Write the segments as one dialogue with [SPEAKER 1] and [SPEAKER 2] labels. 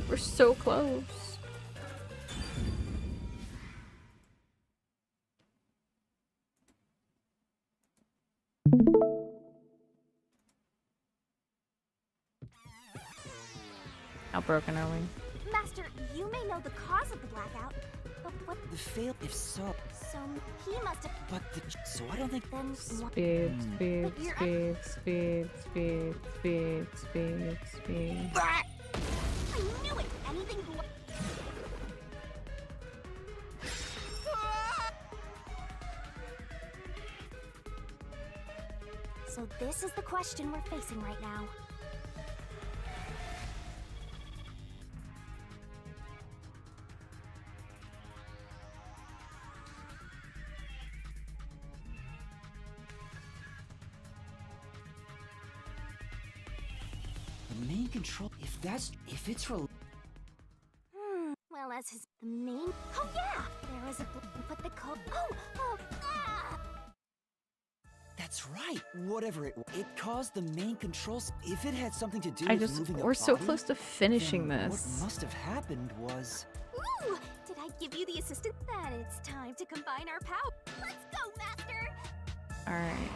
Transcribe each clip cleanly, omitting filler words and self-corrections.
[SPEAKER 1] We're so close. How broken are we?
[SPEAKER 2] Master, you may know the cause of the blackout, but what
[SPEAKER 3] The fail, if so.
[SPEAKER 2] so he must have
[SPEAKER 3] But so I don't think.
[SPEAKER 2] then
[SPEAKER 1] Speed.
[SPEAKER 2] I knew it! Anything So this is the question we're facing right now.
[SPEAKER 3] The main control. If it's
[SPEAKER 2] Well, as his main. Oh yeah, there is a. But the code. Oh.
[SPEAKER 3] That's right. Whatever it caused the main controls. If it had something to do with moving a
[SPEAKER 1] we're so
[SPEAKER 3] body,
[SPEAKER 1] close to finishing
[SPEAKER 3] then
[SPEAKER 1] this.
[SPEAKER 3] What must have happened was.
[SPEAKER 2] Ooh! Did I give you the assistant? That it's time to combine our power. Let's go, Master!
[SPEAKER 1] Alright.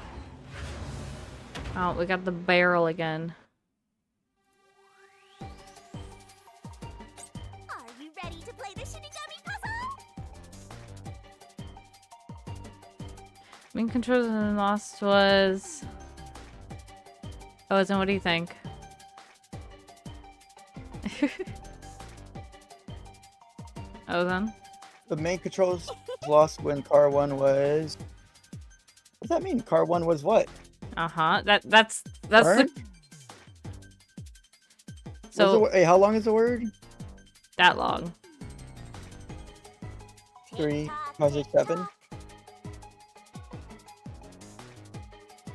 [SPEAKER 1] Oh, we got the barrel again.
[SPEAKER 2] Are you ready to play the Shinigami puzzle?
[SPEAKER 1] Main controls in the lost was. Oh, and what do you think? Oh, then?
[SPEAKER 4] The main controls lost when car 1 was. What does that mean? Car 1 was what?
[SPEAKER 1] That's
[SPEAKER 4] Burn?
[SPEAKER 1] So
[SPEAKER 4] hey, how long is the word?
[SPEAKER 1] that long.
[SPEAKER 4] 3, 5, 6, 7.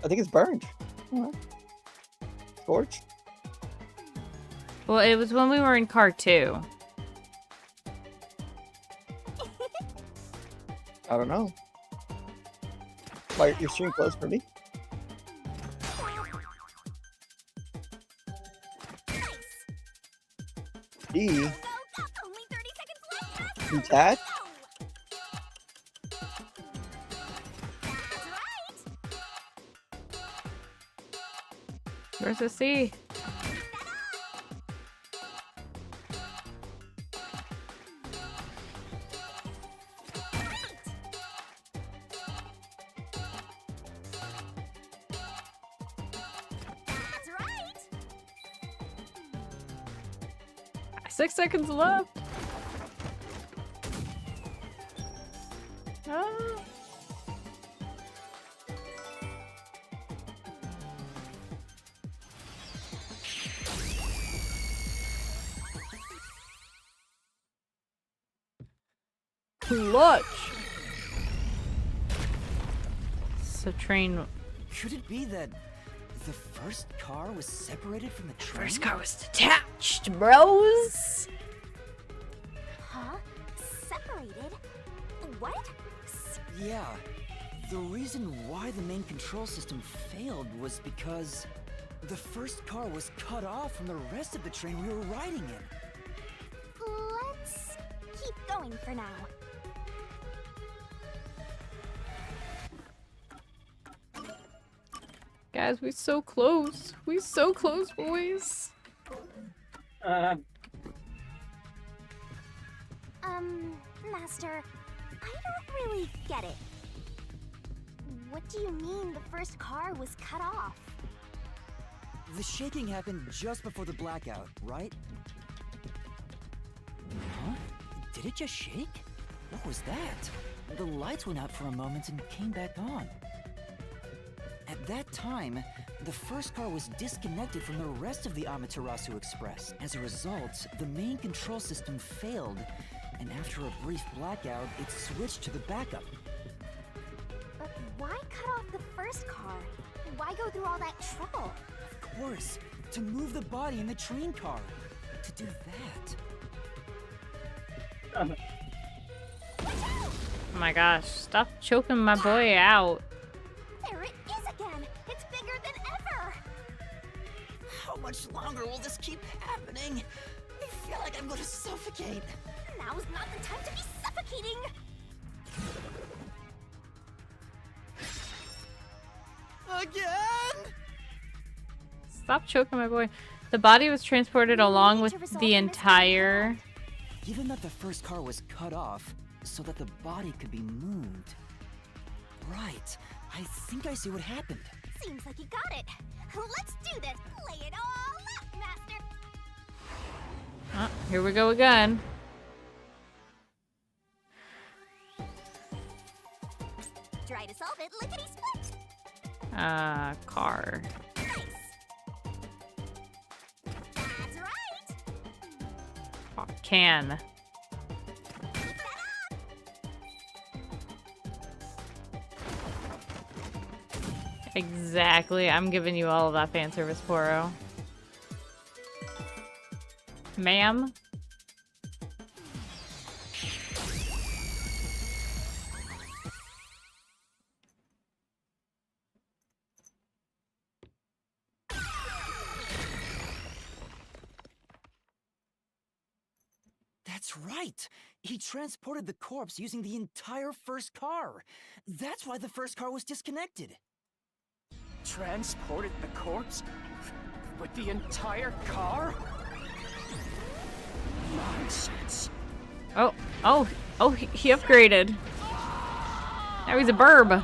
[SPEAKER 4] I think it's burned. Scorched.
[SPEAKER 1] Well, it was when we were in car 2.
[SPEAKER 4] I don't know. Why your stream closed for me? D.
[SPEAKER 2] Only 30 seconds left.
[SPEAKER 4] Detach.
[SPEAKER 2] That's right.
[SPEAKER 1] Where's the C?
[SPEAKER 2] That's right.
[SPEAKER 1] 6 seconds left. Ah. Clutch. So train.
[SPEAKER 3] Could it be that the first car was separated from the train?
[SPEAKER 1] First car was detached, bros.
[SPEAKER 2] Huh? Separated? What?
[SPEAKER 3] Yeah. The reason why the main control system failed was because the first car was cut off from the rest of the train we were riding in.
[SPEAKER 2] Let's keep going for now.
[SPEAKER 1] Guys, we so close. We so close, boys.
[SPEAKER 2] Master, I don't really get it. What do you mean the first car was cut off?
[SPEAKER 3] The shaking happened just before the blackout, right? Huh? Did it just shake? What was that? The lights went out for a moment and came back on. At that time, the first car was disconnected from the rest of the Amaterasu Express. As a result, the main control system failed, and after a brief blackout, it switched to the backup.
[SPEAKER 2] But why cut off the first car? Why go through all that trouble?
[SPEAKER 3] Of course, To move the body in the train car. To do that.
[SPEAKER 1] Oh my gosh, stop choking my boy out.
[SPEAKER 2] There it is again! It's bigger than ever!
[SPEAKER 3] How much longer will this keep happening? I feel like I'm gonna suffocate.
[SPEAKER 2] Now's not the time to be suffocating!
[SPEAKER 3] Again?
[SPEAKER 1] Stop choking my boy. The body was transported along with the entire...
[SPEAKER 3] Given that the first car was cut off, so that the body could be moved. Right. I think I see what happened.
[SPEAKER 2] Seems like you got it. Let's do this. Lay it all out, Master.
[SPEAKER 1] Oh, here we go again.
[SPEAKER 2] Try to solve it, lickety split.
[SPEAKER 1] Car.
[SPEAKER 2] Nice. That's right.
[SPEAKER 1] Oh, can.
[SPEAKER 2] Keep that up.
[SPEAKER 1] Exactly. I'm giving you all of that fan service, Poro. Ma'am?
[SPEAKER 3] That's right. He transported the corpse using the entire first car. That's why the first car was disconnected.
[SPEAKER 5] Transported the corpse? With the entire car? Nonsense.
[SPEAKER 1] Oh, he upgraded. Now he's a burb.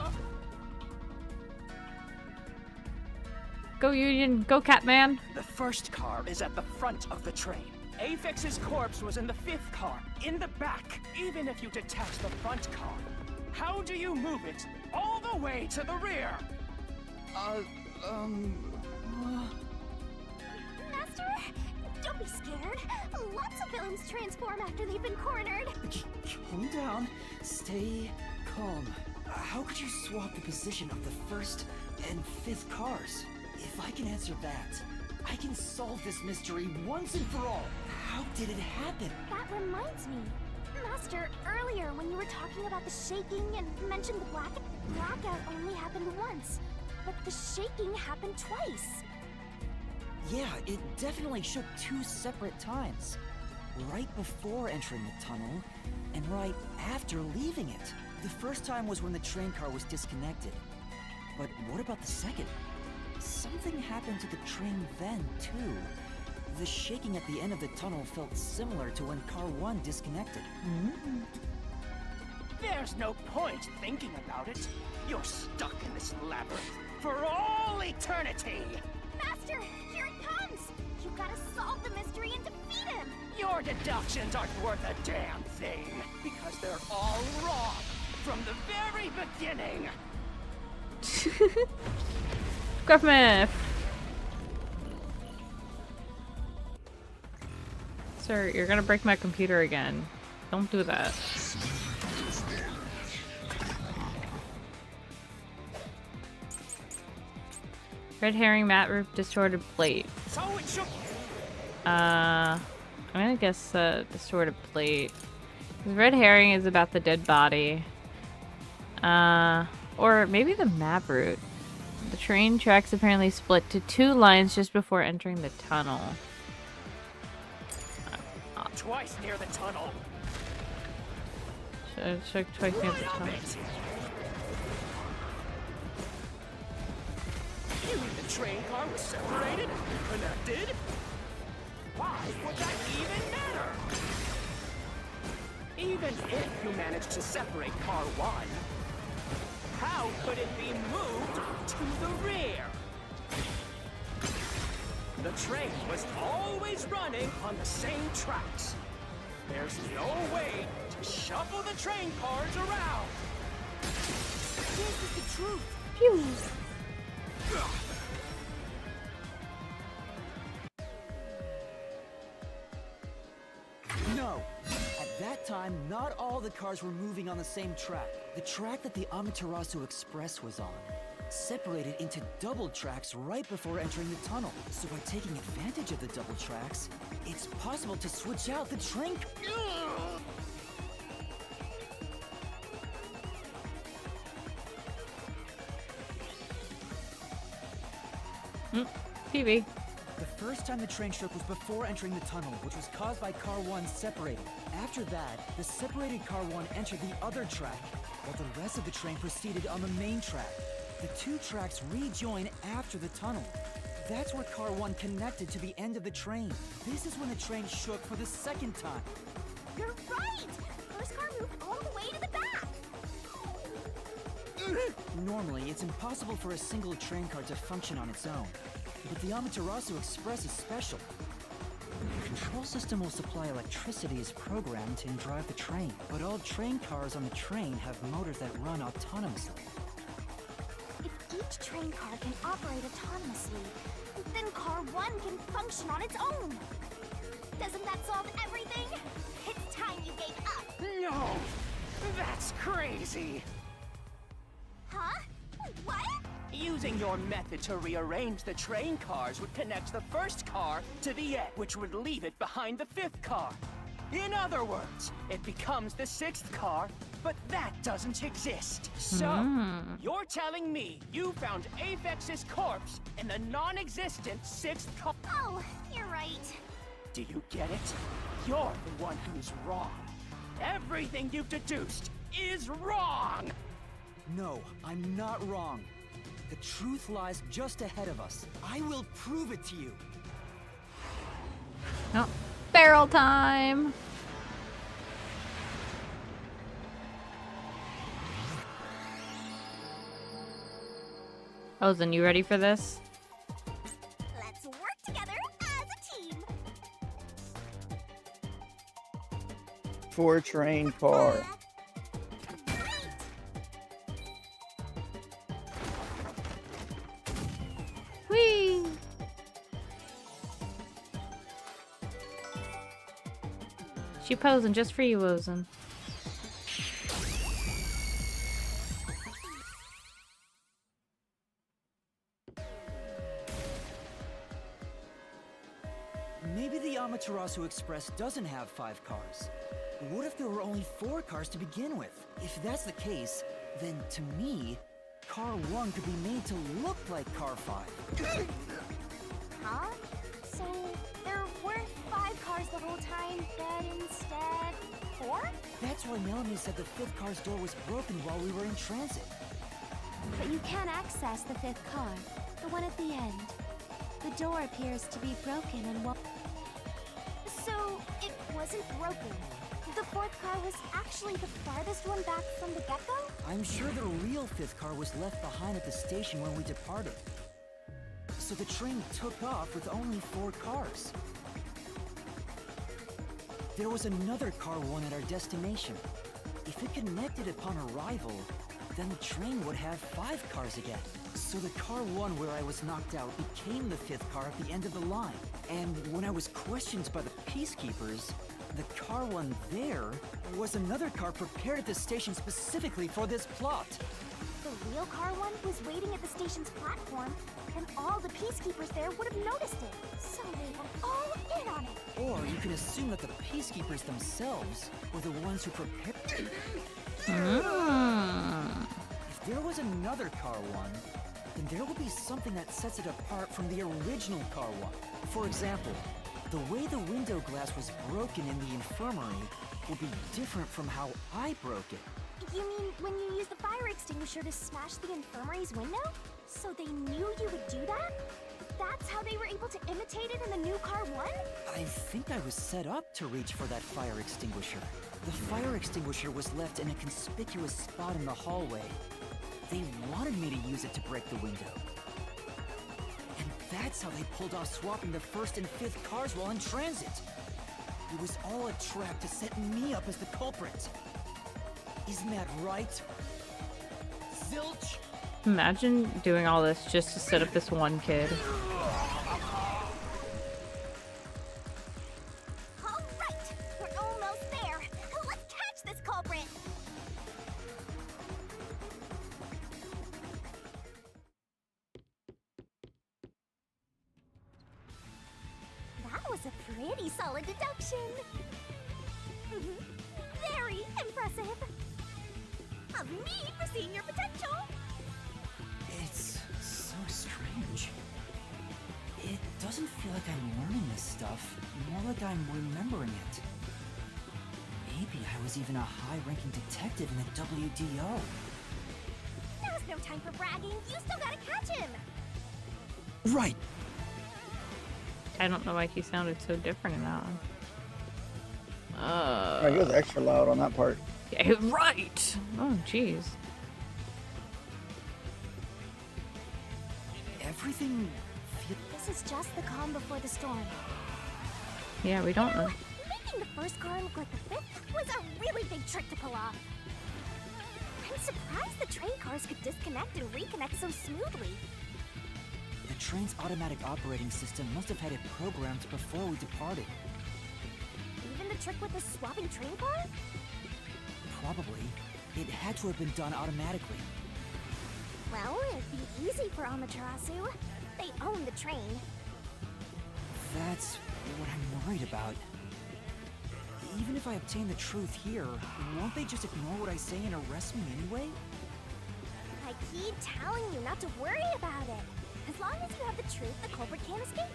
[SPEAKER 1] Go Union, go Catman.
[SPEAKER 5] The first car is at the front of the train. Apex's corpse was in the fifth car, in the back. Even if you detach the front car, how do you move it all the way to the rear?
[SPEAKER 2] Master, don't be scared. Lots of villains transform after they've been cornered.
[SPEAKER 3] Calm down. Stay calm. How could you swap the position of the first and fifth cars? If I can answer that, I can solve this mystery once and for all. How did it happen?
[SPEAKER 2] That reminds me. Master, earlier when you were talking about the shaking and mentioned the blackout only happened once. But the shaking happened twice.
[SPEAKER 3] Yeah, it definitely shook two separate times. Right before entering the tunnel, and right after leaving it. The first time was when the train car was disconnected. But what about the second? Something happened to the train then, too. The shaking at the end of the tunnel felt similar to when Car 1 disconnected.
[SPEAKER 5] There's no point thinking about it. You're stuck in this labyrinth for all eternity.
[SPEAKER 2] Master, here it comes! You gotta solve the mystery and defeat him!
[SPEAKER 5] Your deductions aren't worth a damn thing, because they're all wrong from the very beginning.
[SPEAKER 1] Gruffman. Sir, you're gonna break my computer again. Don't do that. Red herring, mat roof, distorted plate.
[SPEAKER 5] So it shook.
[SPEAKER 1] I'm gonna guess distorted plate. Red herring is about the dead body. Or maybe the map route. The train tracks apparently split to two lines just before entering the tunnel.
[SPEAKER 5] Twice near the tunnel.
[SPEAKER 1] Shook twice near the tunnel.
[SPEAKER 5] You mean the train car was separated and connected? Why would that even matter? Even if you managed to separate car 1, how could it be moved to the rear? The train was always running on the same tracks. There's no way to shuffle the train cars around. This is the truth.
[SPEAKER 1] Phew.
[SPEAKER 3] No. At that time, not all the cars were moving on the same track. The track that the Amaterasu Express was on. separated into double tracks right before entering the tunnel. So by taking advantage of the double tracks, it's possible to switch out the train.
[SPEAKER 1] TV.
[SPEAKER 3] The first time the train shook was before entering the tunnel, which was caused by car 1 separating. After that, the separated car 1 entered the other track, while the rest of the train proceeded on the main track. The two tracks rejoin after the tunnel. That's where car 1 connected to the end of the train. This is when the train shook for the second time.
[SPEAKER 2] You're right! First car moved all the way to the back!
[SPEAKER 3] Normally, it's impossible for a single train car to function on its own. But the Amaterasu Express is special. The control system will supply electricity as programmed and drive the train. But all train cars on the train have motors that run autonomously.
[SPEAKER 2] If each train car can operate autonomously, then car 1 can function on its own! Doesn't that solve everything? It's time you gave up!
[SPEAKER 5] No! That's crazy!
[SPEAKER 2] Huh? What?
[SPEAKER 5] Using your method to rearrange the train cars would connect the first car to the end, which would leave it behind the fifth car. In other words, it becomes the sixth car, but that doesn't exist. So, you're telling me you found Aphex's corpse in the non-existent sixth car?
[SPEAKER 2] Oh, you're right.
[SPEAKER 5] Do you get it? You're the one who's wrong. Everything you've deduced is wrong!
[SPEAKER 3] No, I'm not wrong. The truth lies just ahead of us. I will prove it to you.
[SPEAKER 1] Oh, barrel time. Ozen, you ready for this?
[SPEAKER 2] Let's work together as a team.
[SPEAKER 4] 4 train car.
[SPEAKER 1] Whee! She posing just for you, Ozen.
[SPEAKER 3] Maybe the Amaterasu Express doesn't have 5 cars. What if there were only 4 cars to begin with? If that's the case, then to me, car 1 could be made to look like car 5.
[SPEAKER 2] Huh? So, there weren't 5 cars the whole time, but instead 4?
[SPEAKER 3] That's why Melanie said the 5th car's door was broken while we were in transit.
[SPEAKER 2] But you can't access the 5th car, the one at the end. The door appears to be broken and So, it wasn't broken. The 4th car was actually the farthest one back from the get-go?
[SPEAKER 3] I'm sure the real 5th car was left behind at the station when we departed. So the train took off with only 4 cars. There was another car 1 at our destination. If it connected upon arrival, then the train would have 5 cars again. So the car 1 where I was knocked out became the 5th car at the end of the line. And when I was questioned by the peacekeepers, the car 1 there was another car prepared at the station specifically for this plot.
[SPEAKER 2] The real car 1 was waiting at the station's platform, and all the peacekeepers there would have noticed it. So they were all in on it.
[SPEAKER 3] Or you can assume that the peacekeepers themselves were the ones who prepared. If there was another car 1, then there will be something that sets it apart from the original car 1. For example, the way the window glass was broken in the infirmary will be different from how I broke it.
[SPEAKER 2] You mean when you used the fire extinguisher to smash the infirmary's window? So they knew you would do that? That's how they were able to imitate it in the new car 1?
[SPEAKER 3] I think I was set up to reach for that fire extinguisher. The fire extinguisher was left in a conspicuous spot in the hallway. They wanted me to use it to break the window. And that's how they pulled off swapping the 1st and 5th cars while in transit. It was all a trap to set me up as the culprit. Isn't that right? Zilch?
[SPEAKER 1] Imagine doing all this just to set up this one kid.
[SPEAKER 2] Pretty solid deduction. Very impressive. Of me for seeing your potential.
[SPEAKER 3] It's so strange. It doesn't feel like I'm learning this stuff, more like I'm remembering it. Maybe I was even a high-ranking detective in the WDO.
[SPEAKER 2] Now's no time for bragging. You still gotta catch him.
[SPEAKER 3] Right.
[SPEAKER 1] I don't know why he sounded so different in that one.
[SPEAKER 4] Oh, he was extra loud on that part.
[SPEAKER 1] Yeah, right. Oh, jeez.
[SPEAKER 3] Everything
[SPEAKER 2] This is just the calm before the storm.
[SPEAKER 1] Yeah, we don't know.
[SPEAKER 2] Making the first car look like the fifth was a really big trick to pull off. I'm surprised the train cars could disconnect and reconnect so smoothly.
[SPEAKER 3] The train's automatic operating system must have had it programmed before we departed.
[SPEAKER 2] Even the trick with the swapping train car?
[SPEAKER 3] Probably. It had to have been done automatically.
[SPEAKER 2] Well, it'd be easy for Amaterasu. They own the train.
[SPEAKER 3] That's what I'm worried about. Even if I obtain the truth here, won't they just ignore what I say and arrest me anyway?
[SPEAKER 2] I keep telling you not to worry about it. As long as you have the truth, the culprit can't escape.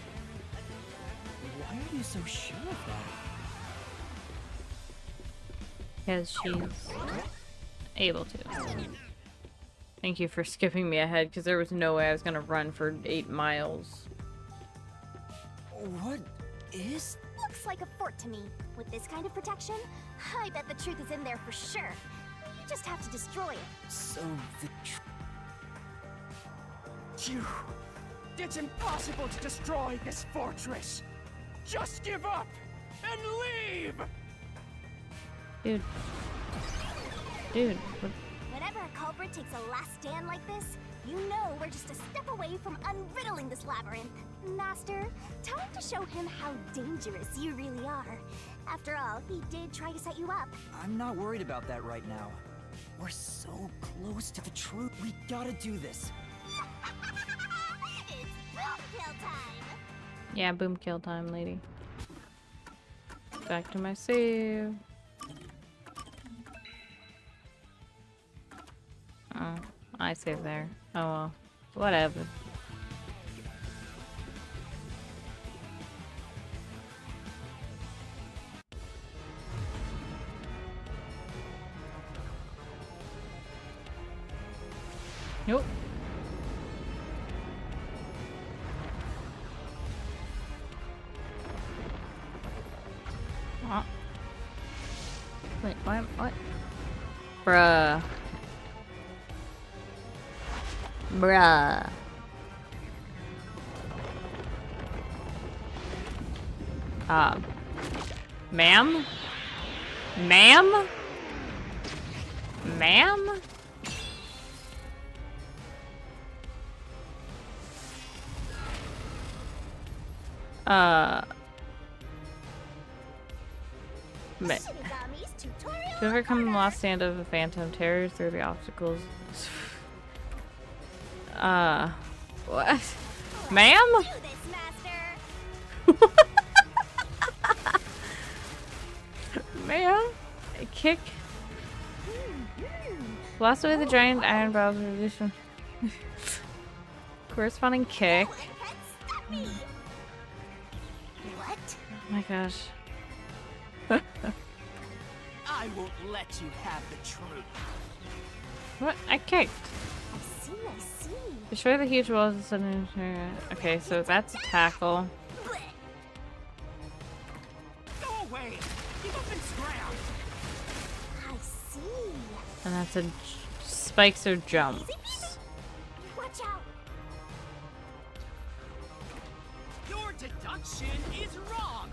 [SPEAKER 3] Why are you so sure of that?
[SPEAKER 1] Because she's able to. Thank you for skipping me ahead, because there was no way I was gonna run for 8 miles.
[SPEAKER 3] What is...
[SPEAKER 2] Looks like a fort to me. With this kind of protection, I bet the truth is in there for sure. You just have to destroy it.
[SPEAKER 3] So the
[SPEAKER 5] Phew. It's impossible to destroy this fortress. Just give up and leave.
[SPEAKER 1] Dude. Dude. What?
[SPEAKER 2] Whenever a culprit takes a last stand like this, you know we're just a step away from unriddling this labyrinth. Master, time to show him how dangerous you really are. After all, he did try to set you up.
[SPEAKER 3] I'm not worried about that right now. We're so close to the truth. We gotta do this.
[SPEAKER 2] It's boom kill time!
[SPEAKER 1] Yeah, boom kill time, lady. Back to my save. Oh, I saved there. Oh well. Whatever. Nope. Oh. Wait, what? Bruh. Bruh. Ma'am? Ma'am? Ma'am?
[SPEAKER 2] Shinigami's tutorial.
[SPEAKER 1] To overcome the last stand of a phantom, terrors through the obstacles. What? Ma'am?
[SPEAKER 2] Do this, master.
[SPEAKER 1] Ma'am? A kick? Blast away the giant iron balls in addition. Corresponding kick.
[SPEAKER 2] No one can stop me. What?
[SPEAKER 1] Oh my gosh.
[SPEAKER 5] I won't let you have the truth.
[SPEAKER 1] What? I kicked.
[SPEAKER 2] I see.
[SPEAKER 1] Destroy the huge walls of sudden. Okay, so that's a tackle.
[SPEAKER 2] Blech.
[SPEAKER 5] Go away. Give up and scram.
[SPEAKER 2] I see.
[SPEAKER 1] And that's a spikes or jumps.
[SPEAKER 2] Watch out.
[SPEAKER 5] Your deduction is wrong.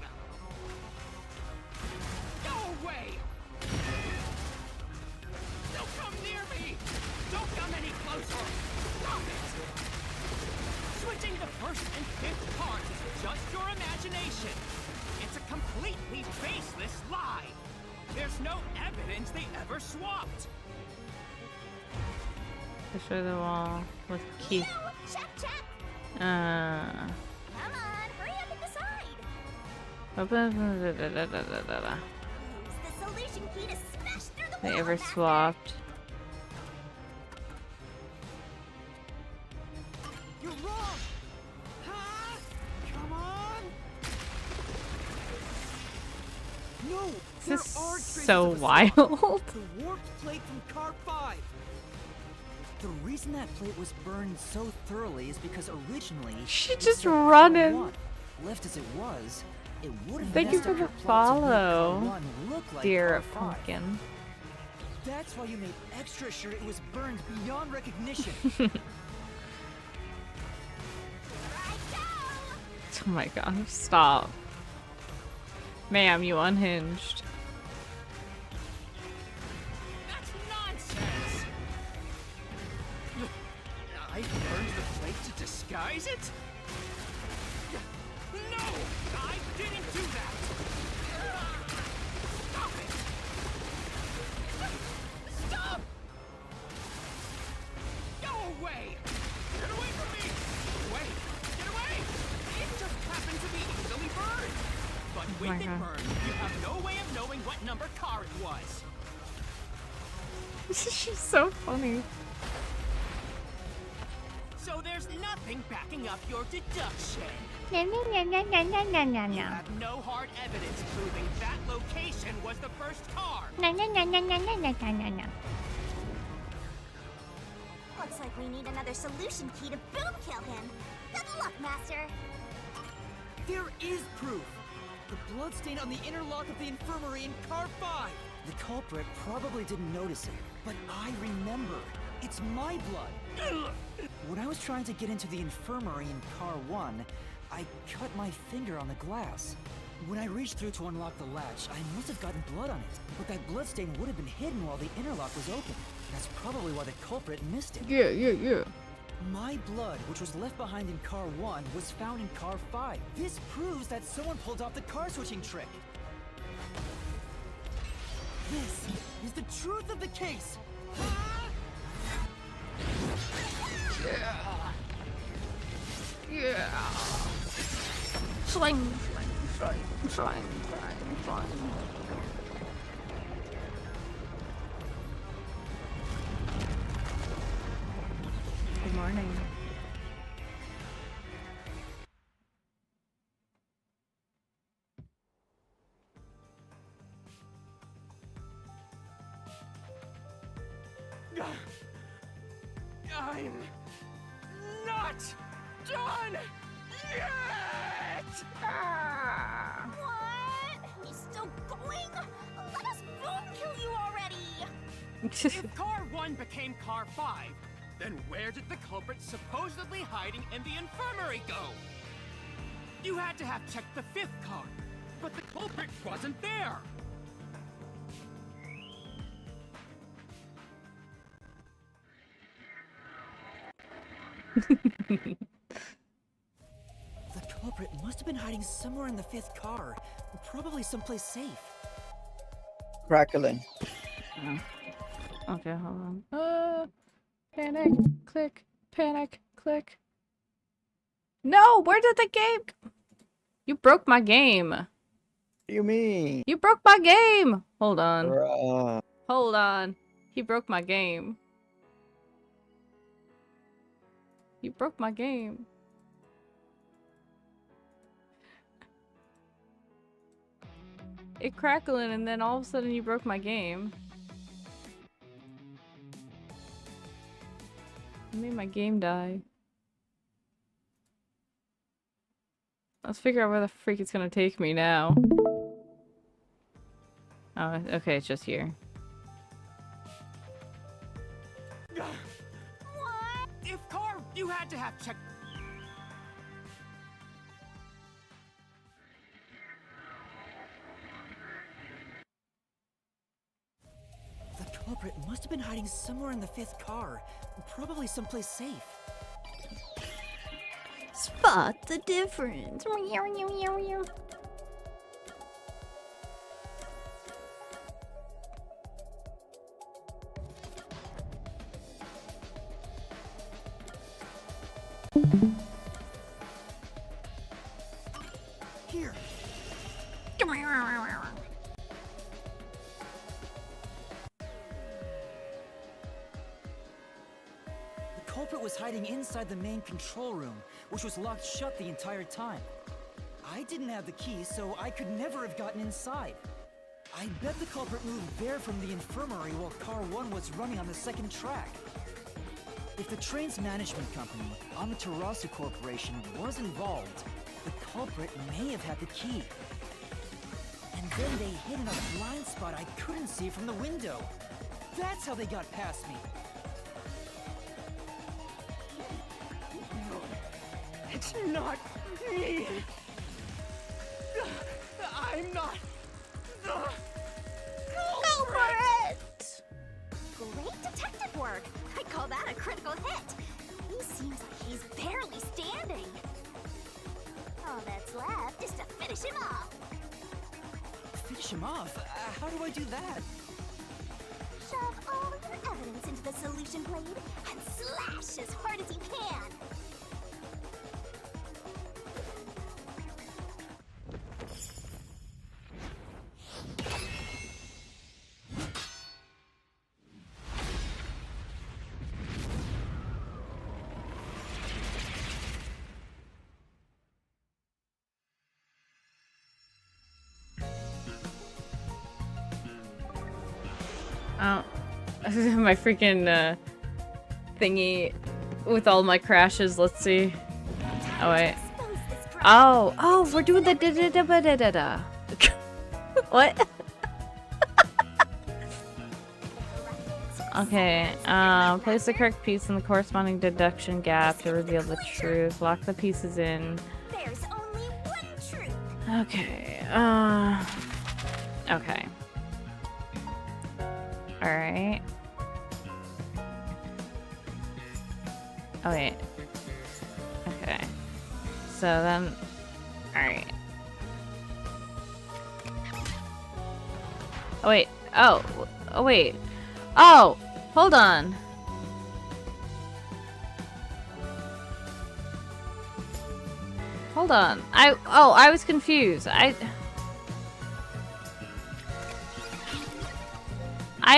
[SPEAKER 5] Go away. Don't come near me. Don't come any closer. Stop it. Switching the first and fifth parts is just your imagination. It's a completely baseless lie. There's no evidence they ever swapped.
[SPEAKER 1] Destroy the wall with key.
[SPEAKER 2] Check.
[SPEAKER 1] Uh.
[SPEAKER 2] Come on, hurry up and decide. Use the solution key to smash through the
[SPEAKER 1] They
[SPEAKER 2] wall,
[SPEAKER 1] ever
[SPEAKER 2] Master.
[SPEAKER 1] swapped?
[SPEAKER 5] You're wrong! Huh? Come on! No!
[SPEAKER 1] This is
[SPEAKER 5] there are traces
[SPEAKER 1] so
[SPEAKER 5] of a swap.
[SPEAKER 1] wild.
[SPEAKER 5] The warped plate from Car 5!
[SPEAKER 3] The reason that plate was burned so thoroughly is because originally
[SPEAKER 1] She
[SPEAKER 3] it
[SPEAKER 1] just
[SPEAKER 3] said Car
[SPEAKER 1] running.
[SPEAKER 3] 1. Left as it was, it would have
[SPEAKER 1] Thank you
[SPEAKER 3] messed
[SPEAKER 1] for
[SPEAKER 3] up
[SPEAKER 1] the
[SPEAKER 3] your plot to make Car
[SPEAKER 1] follow,
[SPEAKER 3] 1 look like
[SPEAKER 1] dear
[SPEAKER 3] Car 5.
[SPEAKER 1] pumpkin.
[SPEAKER 3] That's why you made extra sure it was burned beyond recognition.
[SPEAKER 1] Oh my god, stop. Ma'am, you unhinged.
[SPEAKER 5] That's nonsense! I burned the plate to disguise it? No! I didn't do that! Stop it! Stop! Go away! Get away from me! Wait! Get away! It just happened to be easily burned! But with
[SPEAKER 1] my
[SPEAKER 5] it
[SPEAKER 1] God.
[SPEAKER 5] burned, you have no way of knowing what number car it was.
[SPEAKER 1] She's so funny.
[SPEAKER 5] So there's nothing backing up your deduction.
[SPEAKER 1] No, no, no, no, no, no, no, no,
[SPEAKER 5] You
[SPEAKER 1] no.
[SPEAKER 5] have no hard evidence proving that location was the first car.
[SPEAKER 1] No, no, no, no, no, no, no, no, no, no.
[SPEAKER 2] Looks like we need another solution key to boom kill him. Good luck, Master.
[SPEAKER 6] There is proof! The bloodstain on the inner lock of the infirmary in Car 5!
[SPEAKER 3] The culprit probably didn't notice it, but I remember. It's my blood. When I was trying to get into the infirmary in Car 1, I cut my finger on the glass. When I reached through to unlock the latch, I must have gotten blood on it. But that bloodstain would have been hidden while the interlock was open. That's probably why the culprit missed it.
[SPEAKER 1] Yeah, yeah, yeah.
[SPEAKER 3] My blood, which was left behind in Car 1, was found in Car 5. This proves that someone pulled off the car switching trick.
[SPEAKER 6] This is the truth of the case!
[SPEAKER 1] Yeah. Fling, fling, fling, fling, fling, fling. Good morning.
[SPEAKER 5] I'm not done yet!
[SPEAKER 2] What? He's still going? Let us boom kill you already!
[SPEAKER 5] If Car 1 became Car 5, then where did the culprit supposedly hiding in the infirmary go? You had to have checked the 5th car, but the culprit wasn't there!
[SPEAKER 3] The culprit must have been hiding somewhere in the 5th car, probably someplace safe.
[SPEAKER 4] Crackling.
[SPEAKER 1] Okay, hold on. Panic, click, panic, click. No, where did the game? You broke my game.
[SPEAKER 4] What do you mean?
[SPEAKER 1] You broke my game. Hold on.
[SPEAKER 4] Bruh.
[SPEAKER 1] Hold on. He broke my game. You broke my game. It crackling and then all of a sudden you broke my game. You made my game die. Let's figure out where the freak it's gonna take me now. Oh, okay, it's just here.
[SPEAKER 2] What?
[SPEAKER 5] If Car, you had to have checked.
[SPEAKER 3] The culprit must have been hiding somewhere in the 5th car, probably someplace safe.
[SPEAKER 1] Spot the difference.
[SPEAKER 3] Here. The culprit was hiding inside the main control room, which was locked shut the entire time. I didn't have the key, so I could never have gotten inside. I bet the culprit moved there from the infirmary while Car 1 was running on the second track. If the train's management company, Amaterasu Corporation, was involved, the culprit may have had the key. And then they hid in a blind spot I couldn't see from the window. That's how they got past me.
[SPEAKER 5] It's not me. I'm not the culprit.
[SPEAKER 2] Great detective work. I call that a critical hit. He seems like he's barely standing. All that's left is to finish him off.
[SPEAKER 3] Finish him off? How do I do that?
[SPEAKER 2] Shove all your evidence into the solution blade and slash as hard as you can.
[SPEAKER 1] Oh, my freaking thingy with all my crashes. Let's see. Oh wait. Oh, we're doing the da-da-da-da-da-da. What? Okay. Place the correct piece in the corresponding deduction gap to reveal the truth. Lock the pieces in.
[SPEAKER 2] There's only one truth.
[SPEAKER 1] Okay. Okay. Alright. Oh, wait. Okay. So then... Alright. Oh, wait. Oh. Oh, wait. Oh! Hold on. Hold on. I was confused. I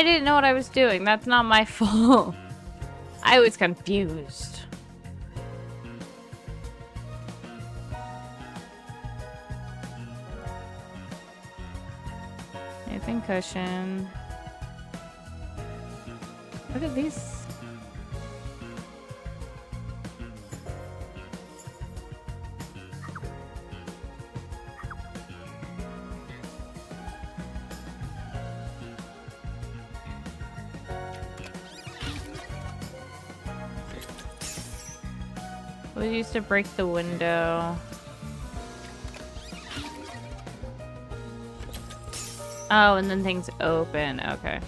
[SPEAKER 1] didn't know what I was doing. That's not my fault. I was confused. Nathan cushion. Look at these. We used to break the window. Oh, and then things open. Okay.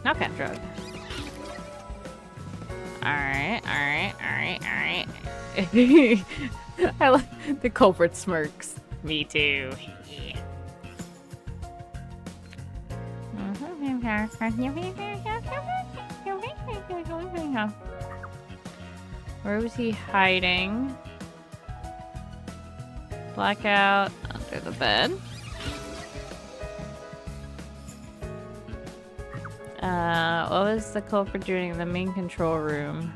[SPEAKER 1] Knockout drug. Alright. I like the culprit smirks. Me too. Where was he hiding? Blackout under the bed. What was the culprit doing in the main control room?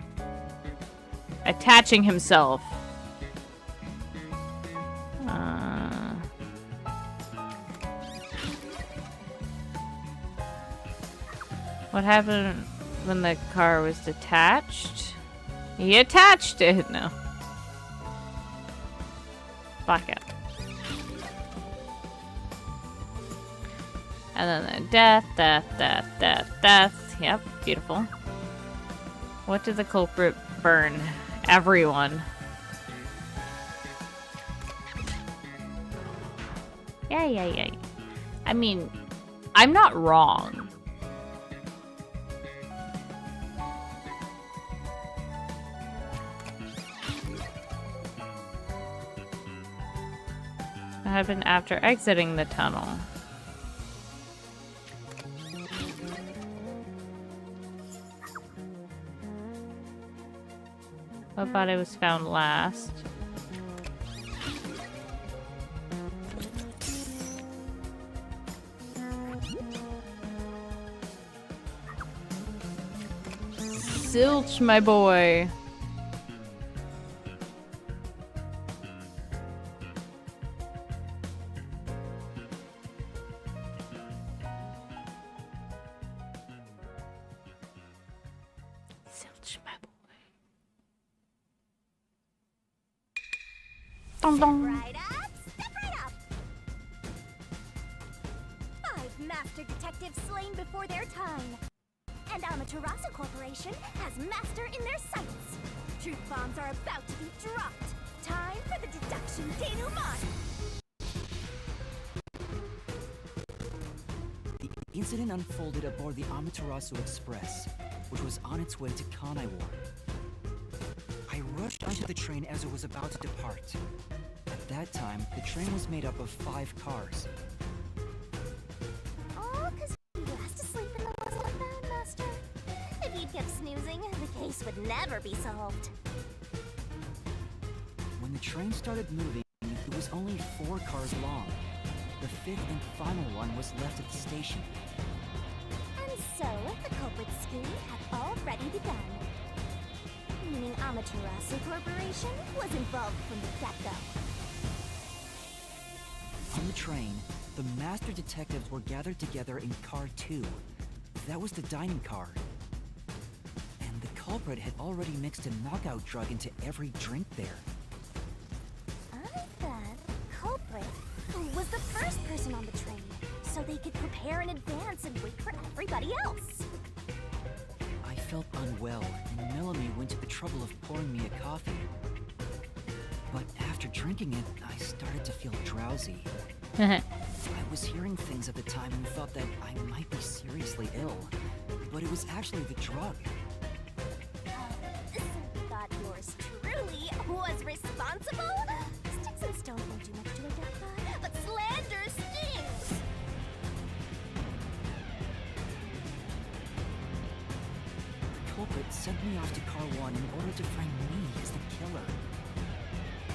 [SPEAKER 1] Attaching himself. What happened when the car was detached? He attached it! No. Blackout. And then the death. Yep, beautiful. What did the culprit burn? Everyone. Yeah. I mean, I'm not wrong. What happened after exiting the tunnel? What body was found last? Zilch, my boy. Zilch, my boy. Dong dong.
[SPEAKER 2] Right up, step right up. 5 master detectives slain before their time. And Amaterasu Corporation has master in their sights. Truth bombs are about to be dropped. Time for the deduction denouement.
[SPEAKER 3] The incident unfolded aboard the Amaterasu Express, which was on its way to Kanaiwar. I rushed onto the train as it was about to depart. At that time, the train was made up of 5 cars.
[SPEAKER 2] All because you asked to sleep in the muzzle of that, Master. If you'd kept snoozing, the case would never be solved.
[SPEAKER 3] When the train started moving, it was only 4 cars long. The 5th and final one was left at the station.
[SPEAKER 2] And so, the culprit scheme had already begun. Meaning Amaterasu Corporation was involved from the get-go.
[SPEAKER 3] On the train, the master detectives were gathered together in Car 2. That was the dining car. And the culprit had already mixed a knockout drug into every drink there.
[SPEAKER 2] I thought the culprit was the first person on the train, so they could prepare in advance and wait for everybody else.
[SPEAKER 3] I felt unwell, and Melanie went to the trouble of pouring me a coffee. But after drinking it, I started to feel drowsy. I was hearing things at the time and thought that I might be seriously ill, but it was actually the drug.
[SPEAKER 2] So you thought yours truly was responsible? Sticks and stones won't do much to a deaf guy, but slander stings!
[SPEAKER 3] The culprit sent me off to Car 1 in order to frame me as the killer.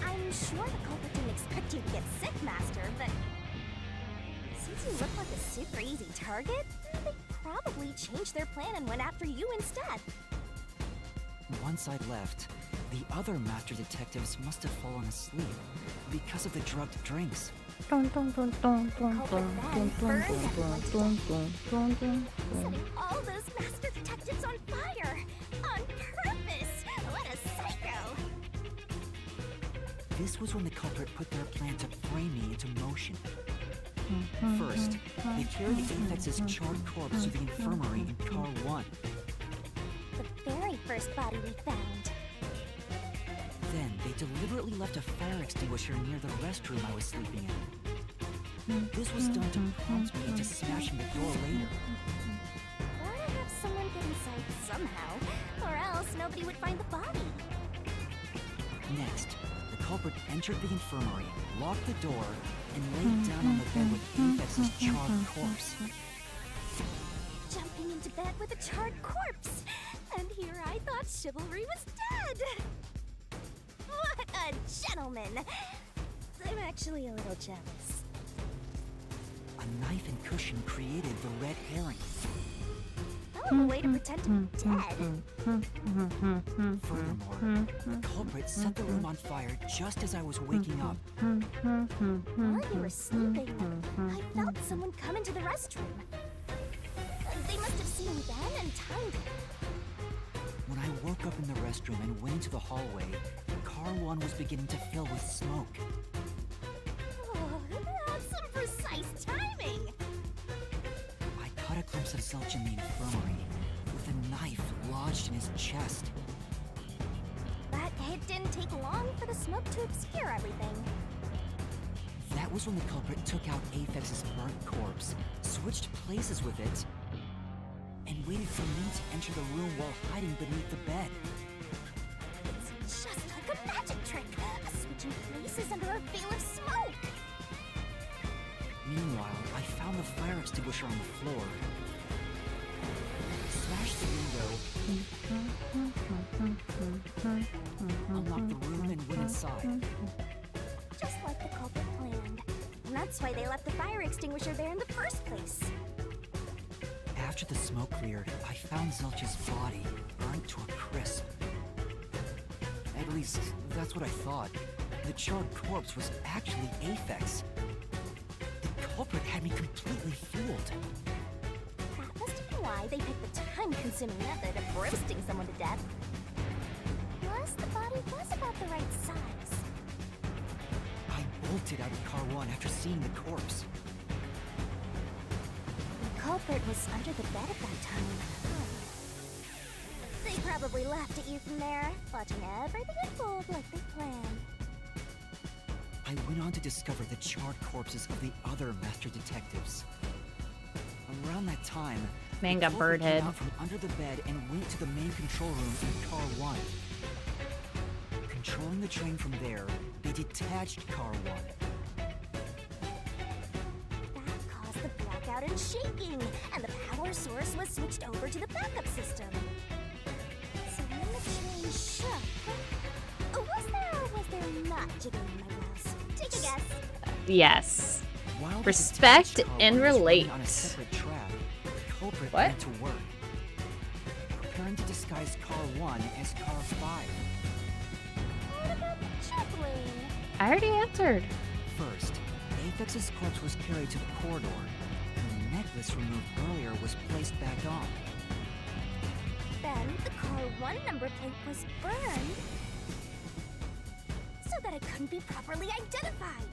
[SPEAKER 2] I'm sure the culprit didn't expect you to get sick, Master, but since you look like a super easy target, they probably changed their plan and went after you instead.
[SPEAKER 3] Once I'd left, the other master detectives must have fallen asleep because of the drugged drinks.
[SPEAKER 1] Dun, dun, dun, dun, dun, dun, dun, dun, dun, dun, dun, dun, dun.
[SPEAKER 2] Setting all those master detectives on fire! On purpose! What a psycho!
[SPEAKER 3] This was when the culprit put their plan to frame me into motion. First, they carried Aphex's charred corpse to the infirmary in Car 1.
[SPEAKER 2] The very first body we found.
[SPEAKER 3] Then, they deliberately left a fire extinguisher near the restroom I was sleeping in. This was done to prompt me into smashing the door later.
[SPEAKER 2] Gotta have someone get inside somehow, or else nobody would find the body.
[SPEAKER 3] Next, the culprit entered the infirmary, locked the door, and laid down on the bed with Aphex's charred corpse.
[SPEAKER 2] Jumping into bed with a charred corpse! And here I thought chivalry was dead! What a gentleman! I'm actually a little jealous.
[SPEAKER 3] A knife and cushion created the red herring.
[SPEAKER 2] Oh, a way to pretend to be dead.
[SPEAKER 3] Furthermore, the culprit set the room on fire just as I was waking up.
[SPEAKER 2] While you were sleeping, I felt someone come into the restroom. They must have seen me then and timed it.
[SPEAKER 3] When I woke up in the restroom and went into the hallway, Car 1 was beginning to fill with smoke.
[SPEAKER 2] Oh, that's some precise timing!
[SPEAKER 3] I caught a glimpse of Zelch in the infirmary, with a knife lodged in his chest.
[SPEAKER 2] But it didn't take long for the smoke to obscure everything.
[SPEAKER 3] That was when the culprit took out Aphex's burnt corpse, switched places with it, and waited for me to enter the room while hiding beneath the bed.
[SPEAKER 2] It's just like a magic trick! Switching places under a veil of smoke!
[SPEAKER 3] Meanwhile, I found the fire extinguisher on the floor, smashed the window, inside.
[SPEAKER 2] Just like the culprit planned. And that's why they left the fire extinguisher there in the first place.
[SPEAKER 3] After the smoke cleared, I found Zelch's body burnt to a crisp. At least, that's what I thought. The charred corpse was actually Aphex. The culprit had me completely fooled.
[SPEAKER 2] That must have been why they picked the time-consuming method of roasting someone to death. Plus, the body was about the right size.
[SPEAKER 3] I bolted out of Car 1 after seeing the corpse.
[SPEAKER 2] The culprit was under the bed at that time. They probably laughed at you from there, watching everything unfold like they planned.
[SPEAKER 3] I went on to discover the charred corpses of the other master detectives. Around that time,
[SPEAKER 1] Man
[SPEAKER 3] the
[SPEAKER 1] got
[SPEAKER 3] culprit
[SPEAKER 1] bird
[SPEAKER 3] came
[SPEAKER 1] head.
[SPEAKER 3] out from under the bed and went to the main control room in Car 1. Controlling the train from there, they detached Car 1.
[SPEAKER 2] That caused the blackout and shaking, and the power source was switched over to the backup system. So when the train shook, was there not jiggling in my blouse? Take a guess.
[SPEAKER 1] Yes.
[SPEAKER 3] While the
[SPEAKER 1] Respect
[SPEAKER 3] detached Car
[SPEAKER 1] and
[SPEAKER 3] 1 was running
[SPEAKER 1] relate.
[SPEAKER 3] on a separate track, the culprit
[SPEAKER 1] What?
[SPEAKER 3] went to work, preparing to disguise Car 1 as Car 5.
[SPEAKER 2] What about the juggling?
[SPEAKER 1] I already answered.
[SPEAKER 3] First, Aphex's corpse was carried to the corridor, and the necklace removed earlier was placed back on.
[SPEAKER 2] Then the car 1 number plate was burned so that it couldn't be properly identified.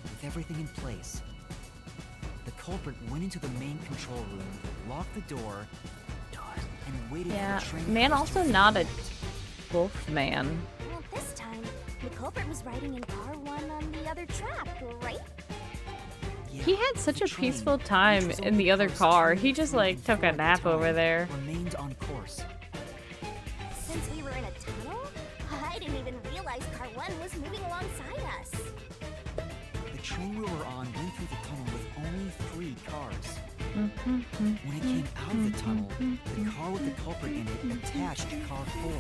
[SPEAKER 3] With everything in place, the culprit went into the main control room, locked the door, and waited
[SPEAKER 1] Yeah,
[SPEAKER 3] for the train
[SPEAKER 1] man
[SPEAKER 3] cars to
[SPEAKER 1] also not a
[SPEAKER 3] return.
[SPEAKER 1] wolf man.
[SPEAKER 2] Well, this time, the culprit was riding in car 1 on the other track, right?
[SPEAKER 3] Yeah,
[SPEAKER 1] He had such
[SPEAKER 3] the
[SPEAKER 1] a
[SPEAKER 3] train,
[SPEAKER 1] peaceful
[SPEAKER 3] which
[SPEAKER 1] time
[SPEAKER 3] was
[SPEAKER 1] in
[SPEAKER 3] only
[SPEAKER 1] the other
[SPEAKER 3] cars
[SPEAKER 1] car.
[SPEAKER 3] 2,
[SPEAKER 1] He just
[SPEAKER 3] 3,
[SPEAKER 1] like
[SPEAKER 3] and
[SPEAKER 1] took
[SPEAKER 3] 4
[SPEAKER 1] a
[SPEAKER 3] at the
[SPEAKER 1] nap over
[SPEAKER 3] time,
[SPEAKER 1] there.
[SPEAKER 3] Remained on course.
[SPEAKER 2] Since we were in a tunnel, I didn't even realize car 1 was moving alongside us.
[SPEAKER 3] The train we were on went through the tunnel with only 3 cars.
[SPEAKER 1] Mm-hmm.
[SPEAKER 3] When it came out of the tunnel, the car with the culprit in it attached to car 4.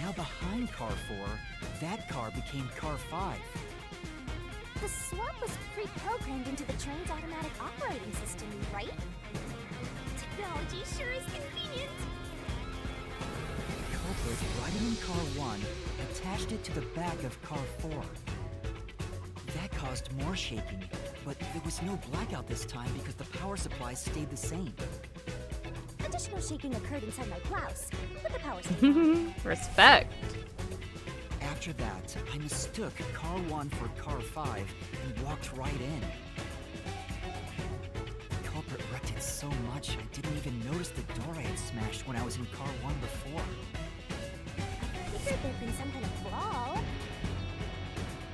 [SPEAKER 3] Now behind car 4, that car became car 5.
[SPEAKER 2] The swap was pre-programmed into the train's automatic operating system, right? Technology sure is convenient.
[SPEAKER 3] The culprit, riding in car 1, attached it to the back of car 4. That caused more shaking, but there was no blackout this time because the power supply stayed the same.
[SPEAKER 2] Additional shaking occurred inside my blouse, but the power stayed on.
[SPEAKER 1] Respect.
[SPEAKER 3] After that, I mistook car 1 for car 5 and walked right in. The culprit wrecked it so much I didn't even notice the door I had smashed when I was in car 1 before.
[SPEAKER 2] I figured there'd been some kind of brawl.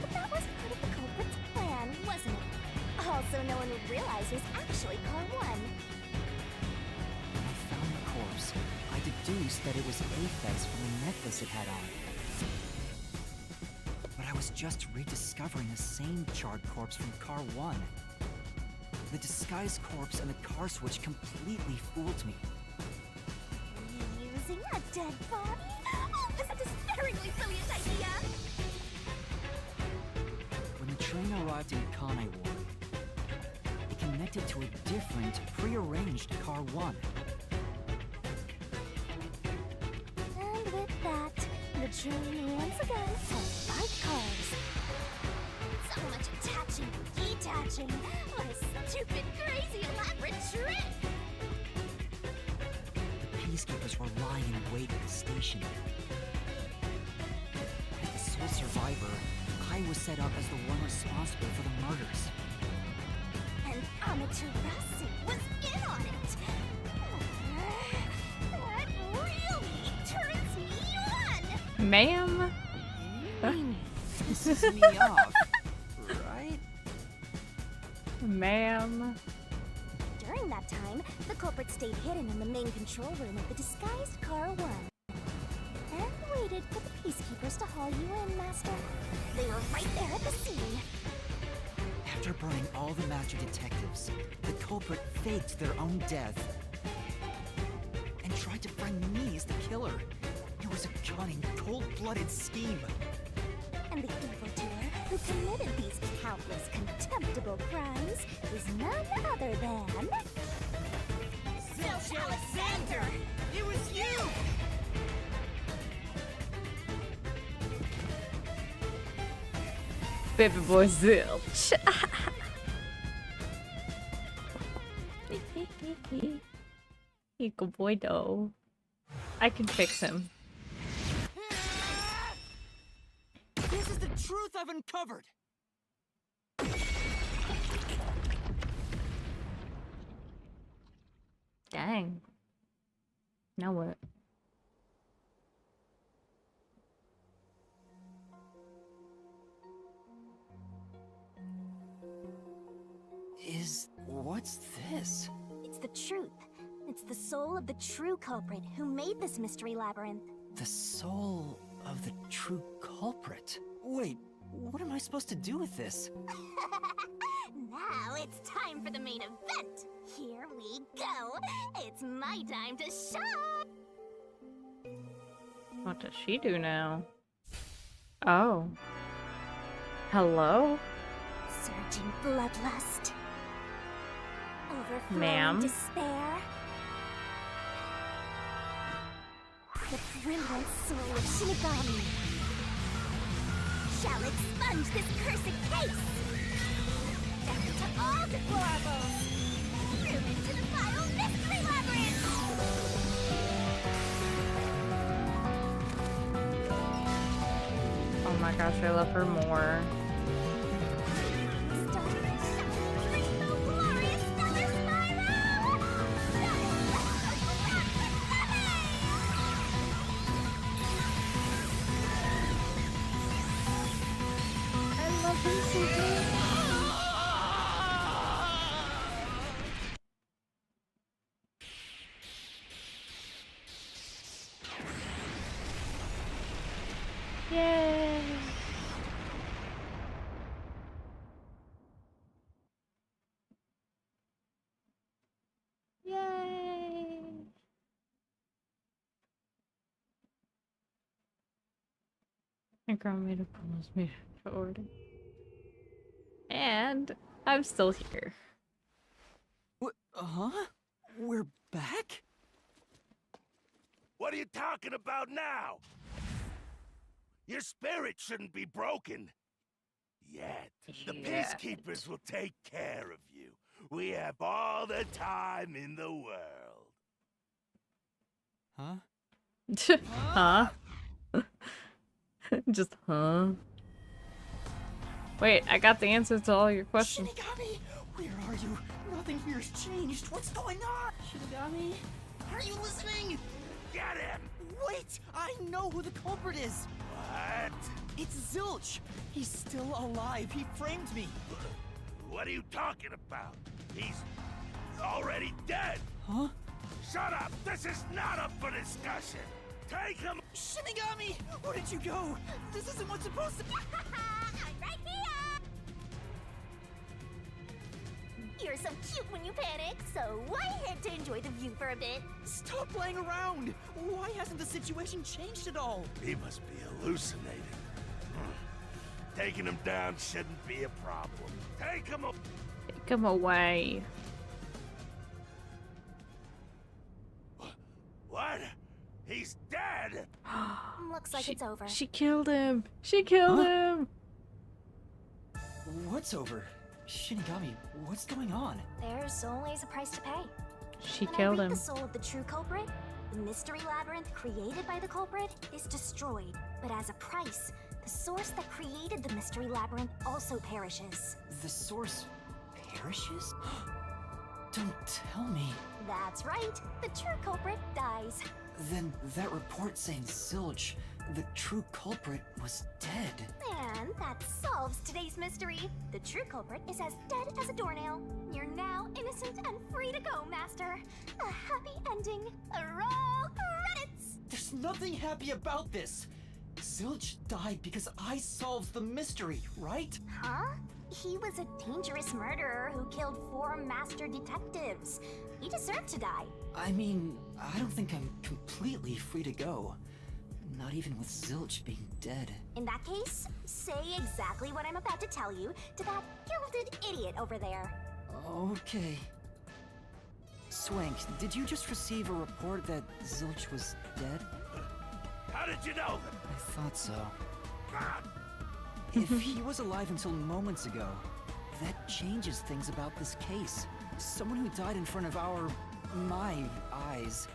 [SPEAKER 2] But that was part of the culprit's plan, wasn't it? Also, no one would realize it was actually car 1.
[SPEAKER 3] When I found the corpse, I deduced that it was Aphex from the necklace it had on. But I was just rediscovering the same charred corpse from car 1. The disguised corpse and the car switch completely fooled me.
[SPEAKER 2] Using a dead body? Oh, that's a despairingly brilliant idea!
[SPEAKER 3] When the train arrived in Kanai Ward, it connected to a different, prearranged car 1.
[SPEAKER 2] And with that, the train once again had 5 cars. So much attaching and detaching. What a stupid, crazy, elaborate trick!
[SPEAKER 3] The peacekeepers were lying in wait at the station. As the sole survivor, I was set up as the one responsible for the murders.
[SPEAKER 2] And Amaterasu was in on it! That really turns me on!
[SPEAKER 1] Ma'am?
[SPEAKER 6] Pisses me off, right?
[SPEAKER 1] Ma'am?
[SPEAKER 2] During that time, the culprit stayed hidden in the main control room of the disguised Car 1. And waited for the peacekeepers to haul you in, Master. They were right there at the scene.
[SPEAKER 3] After burning all the master detectives, the culprit faked their own death and tried to find me as the killer. It
[SPEAKER 6] was a cunning, cold-blooded scheme.
[SPEAKER 2] And the evildoer who committed these countless contemptible crimes is none other than...
[SPEAKER 6] Zilch Alexander! It was you!
[SPEAKER 1] Baby boy Zilch. Eagle boy though. I can fix him.
[SPEAKER 6] This is the truth I've uncovered!
[SPEAKER 1] Dang. Now what?
[SPEAKER 3] What's this?
[SPEAKER 2] It's the truth. It's the soul of the true culprit who made this mystery labyrinth.
[SPEAKER 3] The soul of the true culprit? Wait, what am I supposed to do with this?
[SPEAKER 2] Now it's time for the main event. Here we go. It's my time to shine.
[SPEAKER 1] What does she do now? Oh. Hello?
[SPEAKER 2] Surging bloodlust. Overflowing
[SPEAKER 1] Ma'am?
[SPEAKER 2] despair. The brilliant soul of Shinigami shall expunge this cursed case. Death to all deplorables. Through into the final mystery labyrinth.
[SPEAKER 1] Oh my gosh, I love her more. Yay! Yay! My girl made a promise me to order. And I'm still here.
[SPEAKER 3] Huh? We're back?
[SPEAKER 7] What are you talking about now? Your spirit shouldn't be broken. Yet. The peacekeepers will take care of you. We have all the time in the world.
[SPEAKER 3] Huh?
[SPEAKER 1] Huh? Just huh? Wait, I got the answers to all your questions.
[SPEAKER 6] Shinigami! Where are you? Nothing here's changed. What's going on? Shinigami? Are you listening?
[SPEAKER 7] Get him!
[SPEAKER 6] Wait! I know who the culprit is!
[SPEAKER 7] What?
[SPEAKER 6] It's Zilch! He's still alive. He framed me.
[SPEAKER 7] What are you talking about? He's already dead.
[SPEAKER 3] Huh?
[SPEAKER 7] Shut up! This is not up for discussion. Take him.
[SPEAKER 6] Shinigami! Where did you go? This isn't what's supposed to be.
[SPEAKER 2] I'm right here. You're so cute when you panic, so why head to enjoy the view for a bit?
[SPEAKER 6] Stop playing around! Why hasn't the situation changed at all?
[SPEAKER 7] He must be hallucinating. Taking him down shouldn't be a problem. Take him.
[SPEAKER 1] Take him away.
[SPEAKER 7] What? He's dead?
[SPEAKER 2] Looks like it's over.
[SPEAKER 1] She killed him. She killed him.
[SPEAKER 3] What's over? Shinigami, what's going on?
[SPEAKER 2] There's always a price to pay.
[SPEAKER 1] She
[SPEAKER 2] When
[SPEAKER 1] killed
[SPEAKER 2] I read
[SPEAKER 1] him.
[SPEAKER 2] the soul of the true culprit, the mystery labyrinth created by the culprit is destroyed. But as a price, the source that created the mystery labyrinth also perishes.
[SPEAKER 3] The source perishes? Don't tell me.
[SPEAKER 2] That's right. The true culprit dies.
[SPEAKER 3] Then that report saying Zilch, the true culprit, was dead.
[SPEAKER 2] And that solves today's mystery. The true culprit is as dead as a doornail. You're now innocent and free to go, Master. A happy ending. Roll credits!
[SPEAKER 6] There's nothing happy about this. Zilch died because I solved the mystery, right?
[SPEAKER 2] Huh? He was a dangerous murderer who killed 4 master detectives. He deserved to die.
[SPEAKER 3] I mean, I don't think I'm completely free to go. Not even with Zilch being dead.
[SPEAKER 2] In that case, say exactly what I'm about to tell you to that gilded idiot over there.
[SPEAKER 3] Okay. Swank, did you just receive a report that Zilch was dead?
[SPEAKER 7] How did you know that?
[SPEAKER 3] I thought so.
[SPEAKER 7] Ah,
[SPEAKER 3] If he was alive until moments ago, that changes things about this case. Someone who died in front of my eyes,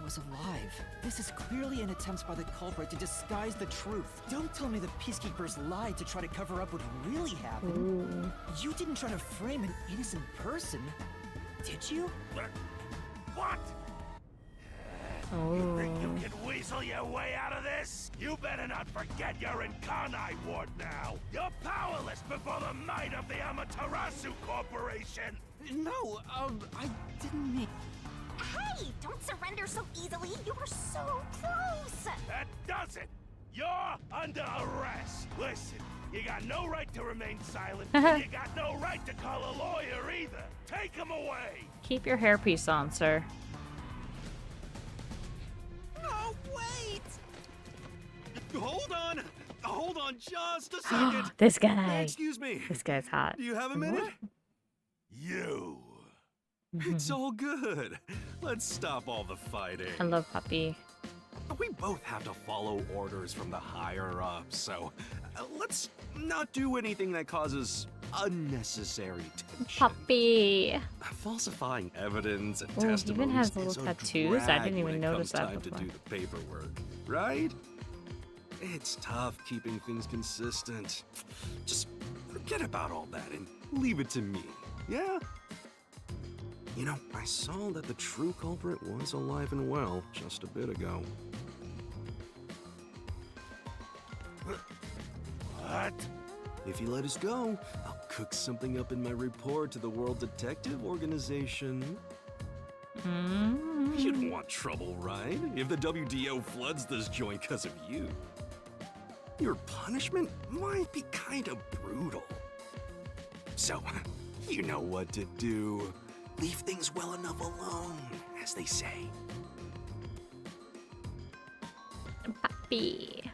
[SPEAKER 3] was alive. This is clearly an attempt by the culprit to disguise the truth. Don't tell me the Peacekeepers lied to try to cover up what really happened. You didn't try to frame an innocent person, did you?
[SPEAKER 7] what? You think you can weasel your way out of this? You better not forget you're in Kanai Ward now. You're powerless before the might of the Amaterasu Corporation.
[SPEAKER 6] No, I didn't mean...
[SPEAKER 2] Hey, don't surrender so easily. You were so close.
[SPEAKER 7] That does it. You're under arrest. Listen, you got no right to remain silent, and you got no right to call a lawyer either. Take him away.
[SPEAKER 1] Keep your hairpiece on, sir.
[SPEAKER 6] No, wait! Hold on just a second.
[SPEAKER 1] This guy.
[SPEAKER 6] Excuse me.
[SPEAKER 1] This guy's hot.
[SPEAKER 6] Do you have a minute?
[SPEAKER 7] You.
[SPEAKER 6] It's all good. Let's stop all the fighting.
[SPEAKER 1] Hello, puppy.
[SPEAKER 6] We both have to follow orders from the higher ups, so let's not do anything that causes unnecessary tension.
[SPEAKER 1] Puppy.
[SPEAKER 6] Falsifying evidence and
[SPEAKER 1] Oh, he even
[SPEAKER 6] testimonies
[SPEAKER 1] has
[SPEAKER 6] is
[SPEAKER 1] little
[SPEAKER 6] a
[SPEAKER 1] tattoos? I
[SPEAKER 6] drag
[SPEAKER 1] didn't
[SPEAKER 6] when
[SPEAKER 1] even
[SPEAKER 6] it
[SPEAKER 1] notice
[SPEAKER 6] comes
[SPEAKER 1] that
[SPEAKER 6] time
[SPEAKER 1] before.
[SPEAKER 6] to do the paperwork, right? It's tough keeping things consistent. Just forget about all that and leave it to me, yeah? You know, I saw that the true culprit was alive and well just a bit ago.
[SPEAKER 7] What?
[SPEAKER 6] If you let us go, I'll cook something up in my report to the World Detective Organization. You don't want trouble, right? If the WDO floods this joint because of you. Your punishment might be kind of brutal. So, you know what to do. Leave things well enough alone, as they say.
[SPEAKER 1] Puppy.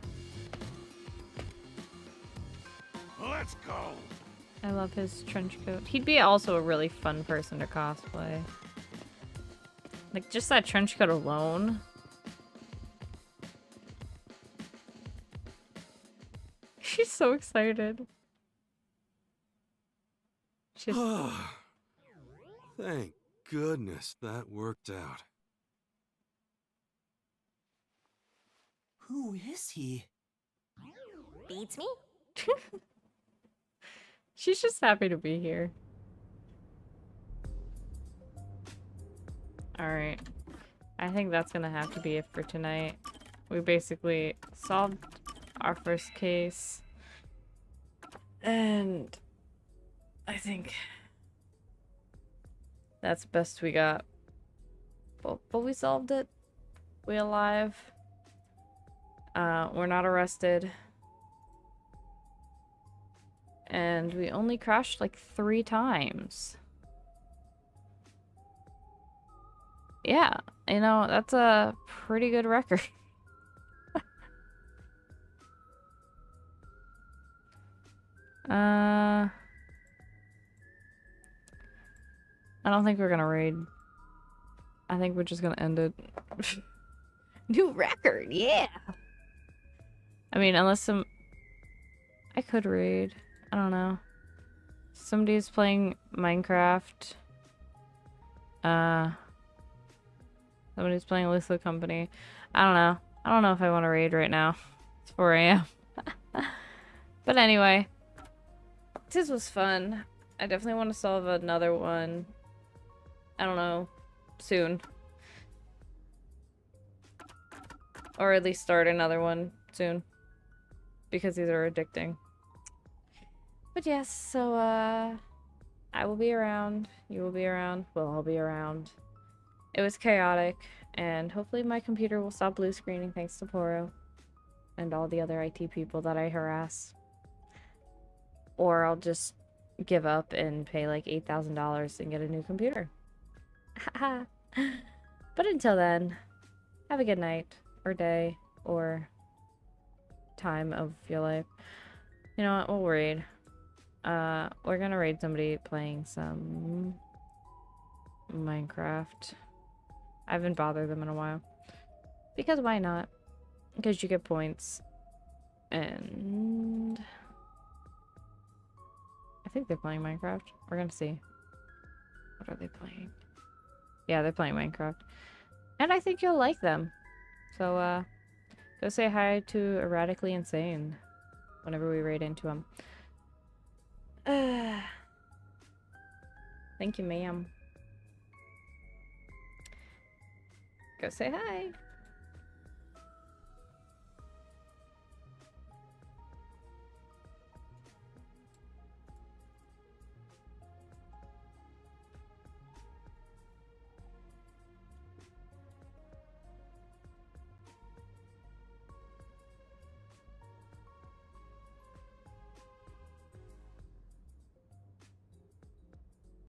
[SPEAKER 7] Let's go.
[SPEAKER 1] I love his trench coat. He'd be also a really fun person to cosplay. Like, just that trench coat alone. She's so excited. She's...
[SPEAKER 6] Thank goodness that worked out.
[SPEAKER 3] Who is he?
[SPEAKER 2] Beats me?
[SPEAKER 1] She's just happy to be here. Alright. I think that's gonna have to be it for tonight. We basically solved our first case. And I think that's the best we got. But we solved it. We alive. We're not arrested. And we only crashed like 3 times. Yeah, you know, that's a pretty good record. I don't think we're gonna raid. I think we're just gonna end it. New record, yeah! I mean, unless some... I could raid. I don't know. Somebody's playing Minecraft. Somebody's playing Lethal Company. I don't know. I don't know if I want to raid right now. It's 4 a.m. But anyway. This was fun. I definitely want to solve another one. I don't know. Soon. Or at least start another one soon. Because these are addicting. But yes, so I will be around. You will be around. We'll all be around. It was chaotic, and hopefully my computer will stop blue screening thanks to Poro and all the other IT people that I harass. Or I'll just give up and pay like $8,000 and get a new computer. But until then, have a good night or day or time of your life. You know what? We'll raid. We're gonna raid somebody playing some Minecraft. I haven't bothered them in a while. Because why not? Because you get points. And I think they're playing Minecraft. We're gonna see. What are they playing? Yeah, they're playing Minecraft. And I think you'll like them. So, go say hi to Erratically Insane whenever we raid into them. Thank you, ma'am. Go say hi.